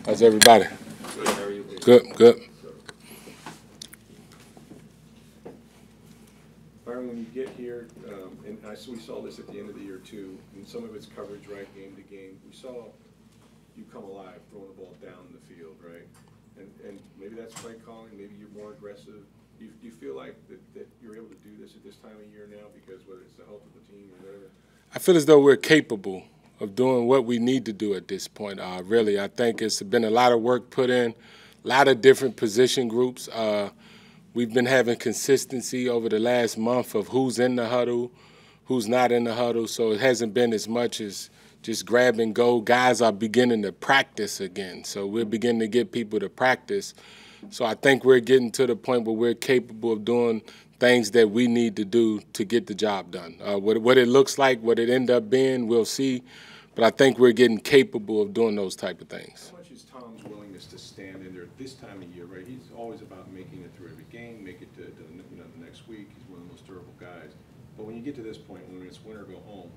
How's everybody? Good. How are you? Good. Byron, when you get here, and we saw this at the end of the year too, and some of it's coverage, right, game to game. We saw you come alive, throwing the ball down the field, right? And maybe that's play calling. Maybe you're more aggressive. Do you feel like that you're able to do this at this time of year now because whether it's the health of the team or whatever? I feel as though we're capable of doing what we need to do at this point. Really, I think it's been a lot of work put in, a lot of different position groups. We've been having consistency over the last month of who's in the huddle, who's not in the huddle, so it hasn't been as much as just grab and go. Guys are beginning to practice again, so we're beginning to get people to practice. So I think we're getting to the point where we're capable of doing things that we need to do to get the job done. What it looks like, what it end up being, we'll see. But I think we're getting capable of doing those type of things. How much is Tom's willingness to stand in there this time of year, right? He's always about making it through every game, make it to the next week. He's one of the most durable guys. But when you get to this point, when it's win or go home,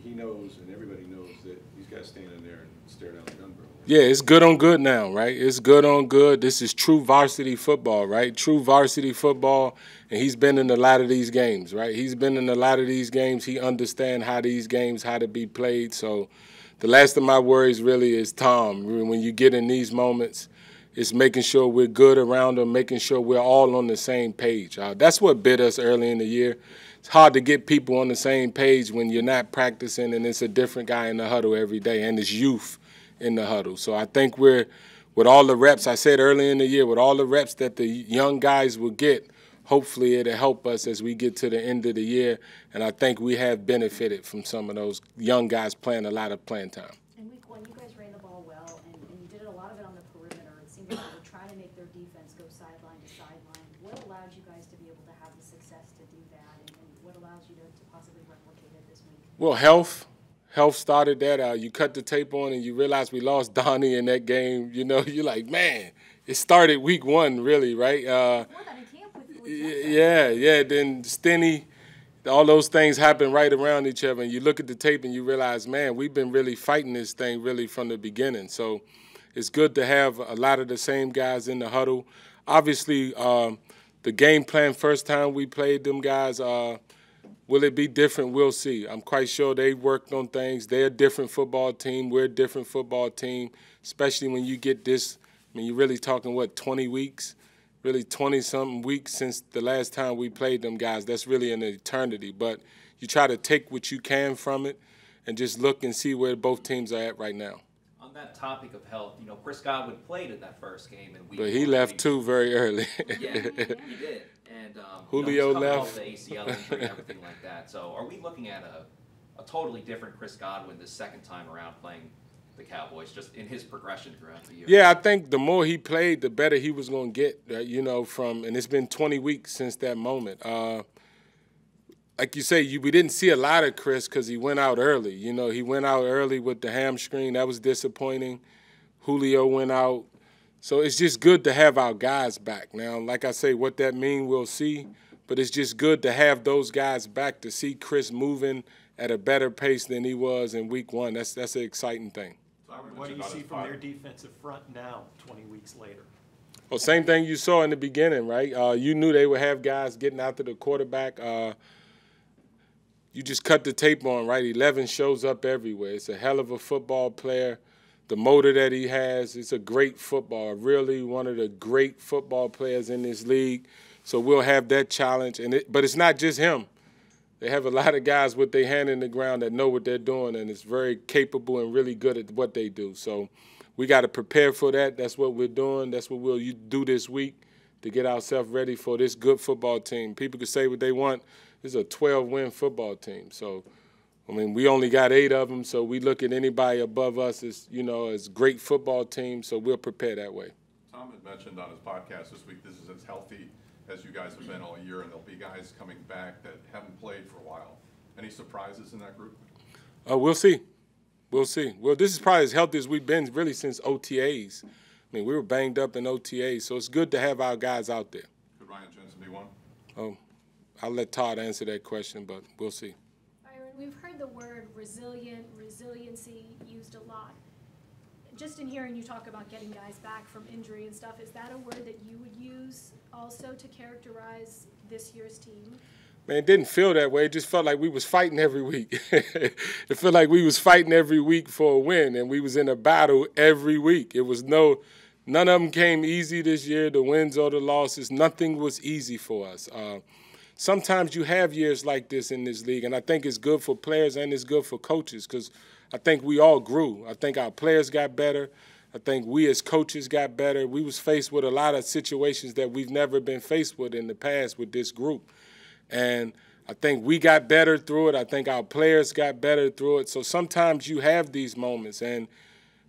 he knows and everybody knows that he's got to stand in there and stare down the gun barrel. Yeah, it's good on good now, right? It's good on good. This is true varsity football, right? True varsity football, and he's been in a lot of these games, right? He's been in a lot of these games. He understands how these games, how to be played. So the last of my worries really is Tom. When you get in these moments, it's making sure we're good around him, making sure we're all on the same page. That's what bit us early in the year. It's hard to get people on the same page when you're not practicing and it's a different guy in the huddle every day, and it's youth in the huddle. So I think we're, with all the reps, I said early in the year, with all the reps that the young guys will get, hopefully it'll help us as we get to the end of the year. And I think we have benefited from some of those young guys playing a lot of playing time. In week one, you guys ran the ball well, and you did a lot of it on the perimeter. It seemed like you were trying to make their defense go sideline to sideline. What allowed you guys to be able to have the success to do that, and what allows you to possibly replicate it this week? Well, health started that. You cut the tape on and you realize we lost Donnie in that game. You're like, man, it started week one, really, right? Before that in camp with yeah. Then Stinny, all those things happen right around each other. And you look at the tape and you realize, man, we've been really fighting this thing really from the beginning. So it's good to have a lot of the same guys in the huddle. Obviously, the game plan first time we played them guys, will it be different? We'll see. I'm quite sure they worked on things. They're a different football team. We're a different football team, especially when you get this. I mean, you're really talking, 20 weeks? Really 20-something weeks since the last time we played them guys. That's really an eternity. But you try to take what you can from it and just look and see where both teams are at right now. On that topic of health, Chris Godwin played in that first game. But he left too very early. Yeah, he did. And Julio he's coming left. off the ACL injury and everything like that. So are we looking at a totally different Chris Godwin this second time around playing the Cowboys, just in his progression throughout the year? Yeah, I think the more he played, the better he was going to get, and it's been 20 weeks since that moment. Like you say, we didn't see a lot of Chris because he went out early. He went out early with the hamstring. That was disappointing. Julio went out. So it's just good to have our guys back. Now, like I say, what that means, we'll see. But it's just good to have those guys back, to see Chris moving at a better pace than he was in week one. That's an exciting thing. What do you see from their defensive front now, 20 weeks later? Well, same thing you saw in the beginning, right? You knew they would have guys getting after the quarterback. You just cut the tape on, right? 11 shows up everywhere. It's a hell of a football player. The motor that he has, it's a great football, really one of the great football players in this league. So we'll have that challenge. But it's not just him. They have a lot of guys with their hand in the ground that know what they're doing, and it's very capable and really good at what they do. So we got to prepare for that. That's what we're doing. That's what we'll do this week to get ourselves ready for this good football team. People can say what they want. This is a 12-win football team. So, I mean, we only got 8 of them, so we look at anybody above us as, as great football team, so we'll prepare that way. Tom had mentioned on his podcast this week, this is as healthy as you guys have been all year, and there'll be guys coming back that haven't played for a while. Any surprises in that group? We'll see. We'll see. Well, this is probably as healthy as we've been really since OTAs. I mean, we were banged up in OTAs, so it's good to have our guys out there. Could Ryan Jensen be one? I'll let Todd answer that question, but we'll see. Byron, we've heard the word resiliency used a lot. just in hearing you talk about getting guys back from injury and stuff, is that a word that you would use also to characterize this year's team? Man, it didn't feel that way. It just felt like we was fighting every week. It felt like we was fighting every week for a win, and we was in a battle every week. It was none of them came easy this year, the wins or the losses. Nothing was easy for us. Sometimes you have years like this in this league, and I think it's good for players and it's good for coaches because I think we all grew. I think our players got better. I think we as coaches got better. We was faced with a lot of situations that we've never been faced with in the past with this group. And I think we got better through it. I think our players got better through it. So sometimes you have these moments, and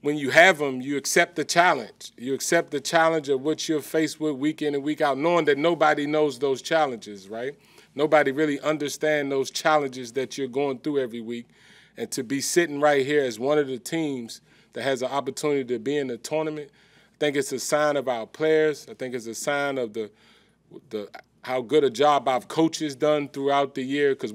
when you have them, you accept the challenge. You accept the challenge of what you're faced with week in and week out, knowing that nobody knows those challenges, right? Nobody really understands those challenges that you're going through every week. And to be sitting right here as one of the teams that has an opportunity to be in the tournament, I think it's a sign of our players. I think it's a sign of the how good a job our coaches done throughout the year, because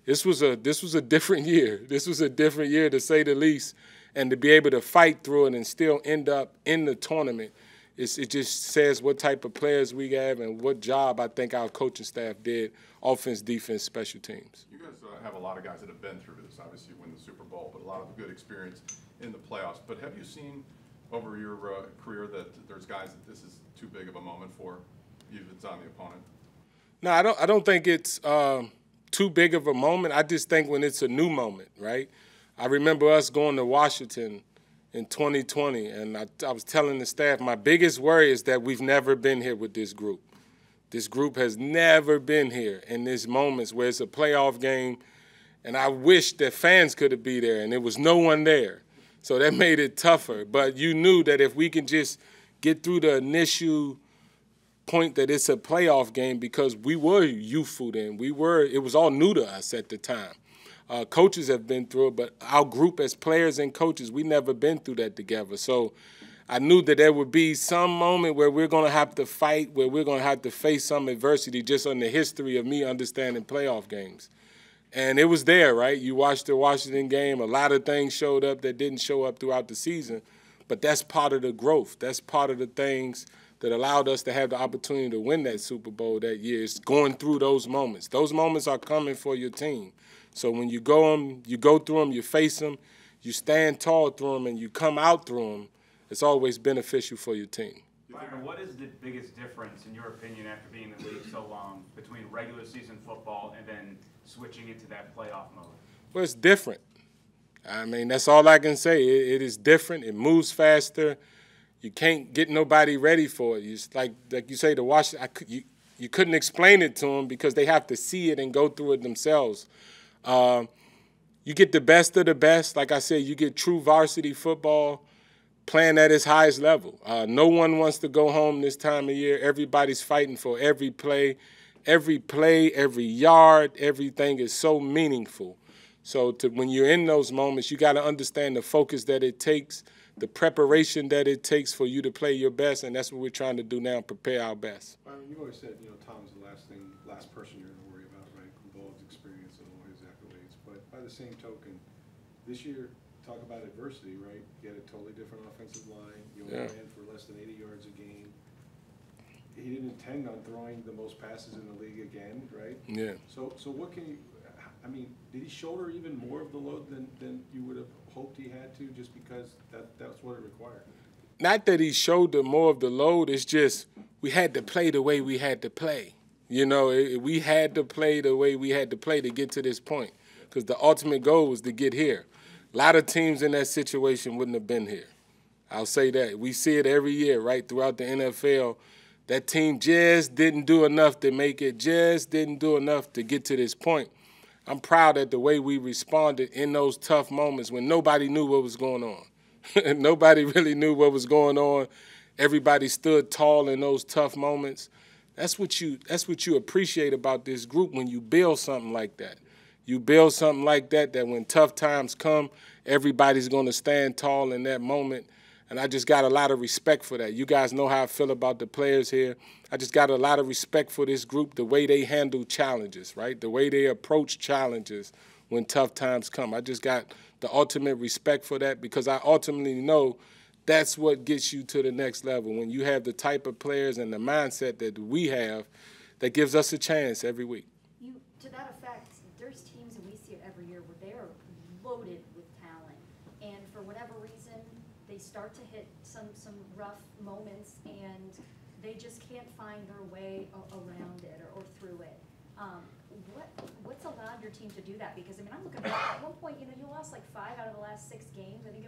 this was a different year. This was a different year, to say the least, and to be able to fight through it and still end up in the tournament, it just says what type of players we have and what job I think our coaching staff did, offense, defense, special teams. You guys have a lot of guys that have been through this. Obviously, you win the Super Bowl, but a lot of good experience in the playoffs. But have you seen over your career that there's guys that this is too big of a moment for, even if it's on the opponent? No, I don't think it's too big of a moment. I just think when it's a new moment, right? I remember us going to Washington in 2020, and I was telling the staff, my biggest worry is that we've never been here with this group. This group has never been here in these moments where it's a playoff game, and I wish that fans could have been there, and there was no one there. So that made it tougher. But you knew that if we can just get through the initial point that it's a playoff game, because we were youthful then. It was all new to us at the time. Coaches have been through it, but our group as players and coaches, we never been through that together. So I knew that there would be some moment where we're going to have to fight, where we're going to have to face some adversity just on the history of me understanding playoff games. And it was there, right? You watched the Washington game. A lot of things showed up that didn't show up throughout the season, but that's part of the growth. That's part of the things that allowed us to have the opportunity to win that Super Bowl that year. It's going through those moments. Those moments are coming for your team. So when you go through them, you face them, you stand tall through them, and you come out through them, it's always beneficial for your team. Byron, what is the biggest difference, in your opinion, after being in the league so long, between regular season football and then switching into that playoff mode? Well, it's different. I mean, that's all I can say. It is different. It moves faster. You can't get nobody ready for it. It's like you say, the Washington. You couldn't explain it to them because they have to see it and go through it themselves. You get the best of the best. Like I said, you get true varsity football playing at its highest level. No one wants to go home this time of year. Everybody's fighting for every play, every yard, everything is so meaningful. So when you're in those moments, you got to understand the focus that it takes, the preparation that it takes for you to play your best, and that's what we're trying to do now, prepare our best. Byron, you always said, Tom's the last person you're going to worry about, right? With all his experience and all his accolades. But by the same token, this year, talk about adversity, right? You had a totally different offensive line. You only ran for less than 80 yards a game. He didn't intend on throwing the most passes in the league again, right? Yeah. So what can you? I mean, did he shoulder even more of the load than you would have hoped he had to, just because that's what it required? Not that he shouldered more of the load. It's just we had to play the way we had to play. We had to play the way we had to play to get to this point, because the ultimate goal was to get here. A lot of teams in that situation wouldn't have been here. I'll say that. We see it every year, right, throughout the NFL. That team just didn't do enough to make it, just didn't do enough to get to this point. I'm proud at the way we responded in those tough moments when nobody knew what was going on. Nobody really knew what was going on. Everybody stood tall in those tough moments. That's what you appreciate about this group when you build something like that. You build something like that when tough times come, everybody's going to stand tall in that moment. And I just got a lot of respect for that. You guys know how I feel about the players here. I just got a lot of respect for this group, the way they handle challenges, right? The way they approach challenges when tough times come. I just got the ultimate respect for that because I ultimately know that's what gets you to the next level. When you have the type of players and the mindset that we have, that gives us a chance every week. To that effect, there's teams, and we see it every year, where they are loaded with talent. And for whatever reason, they start to hit some rough moments, and they just can't find their way around it or through it. What's allowed your team to do that? Because, I mean, I'm looking back, at one point, you lost like 5 out of the last 6 games. I think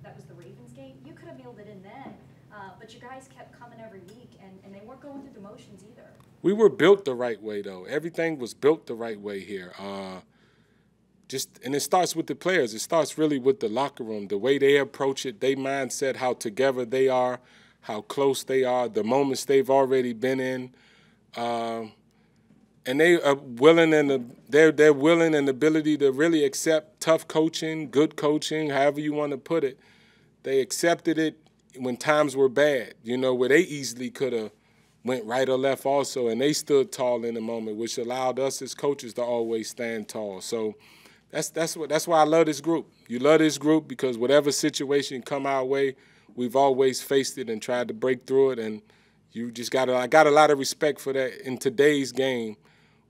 that was the Ravens game. You could have mailed it in then, but you guys kept coming every week, and they weren't going through the motions either. We were built the right way, though. Everything was built the right way here. And it starts with the players. It starts really with the locker room, the way they approach it, their mindset, how together they are, how close they are, the moments they've already been in. And they are willing they're willing and ability to really accept tough coaching, good coaching, however you want to put it. They accepted it when times were bad, where they easily could have went right or left also, and they stood tall in the moment, which allowed us as coaches to always stand tall. So that's why I love this group. You love this group because whatever situation come our way, we've always faced it and tried to break through it, and I got a lot of respect for that in today's game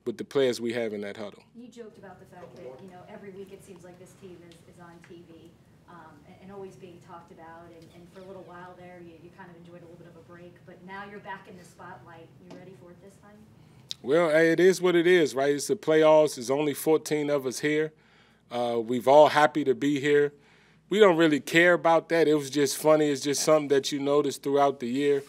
with the players we have in that huddle. You joked about the fact that, every week it seems like this team is on TV and always being talked about, and for a little while there you kind of enjoyed a little bit of a break, but now you're back in the spotlight. You ready for it this time? Well, hey, it is what it is, right? It's the playoffs. There's only 14 of us here. We've all happy to be here. We don't really care about that. It was just funny. It's just something that you notice throughout the year.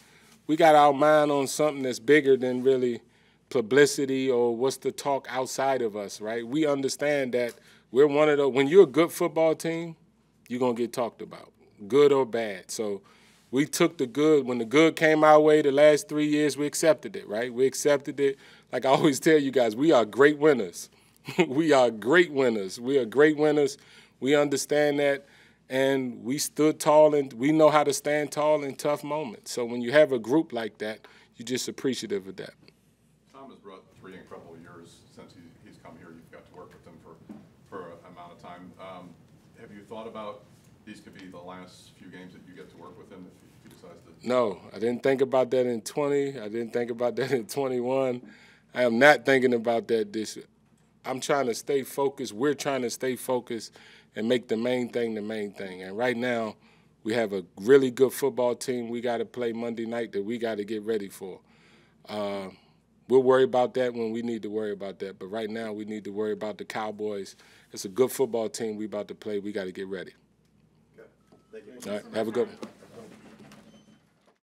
We got our mind on something that's bigger than really publicity or what's the talk outside of us, right? We understand that we're one of those. When you're a good football team, you're going to get talked about, good or bad. So we took the good. When the good came our way the last 3 years, we accepted it, right? We accepted it. Like I always tell you guys, we are great winners. We are great winners. We are great winners. We understand that, and we stood tall, and we know how to stand tall in tough moments. So when you have a group like that, you're just appreciative of that. Tom has brought 3 incredible years since he's come here. You've got to work with him for an amount of time. Have you thought about these could be the last few games that you get to work with him if he decides to? No, I didn't think about that in 20. I didn't think about that in 21. I am not thinking about that this year. I'm trying to stay focused. We're trying to stay focused and make the main thing the main thing. And right now, we have a really good football team we got to play Monday night that we got to get ready for. We'll worry about that when we need to worry about that. But right now, we need to worry about the Cowboys. It's a good football team we about to play. We got to get ready. Okay. Thank you. All right, have a good one.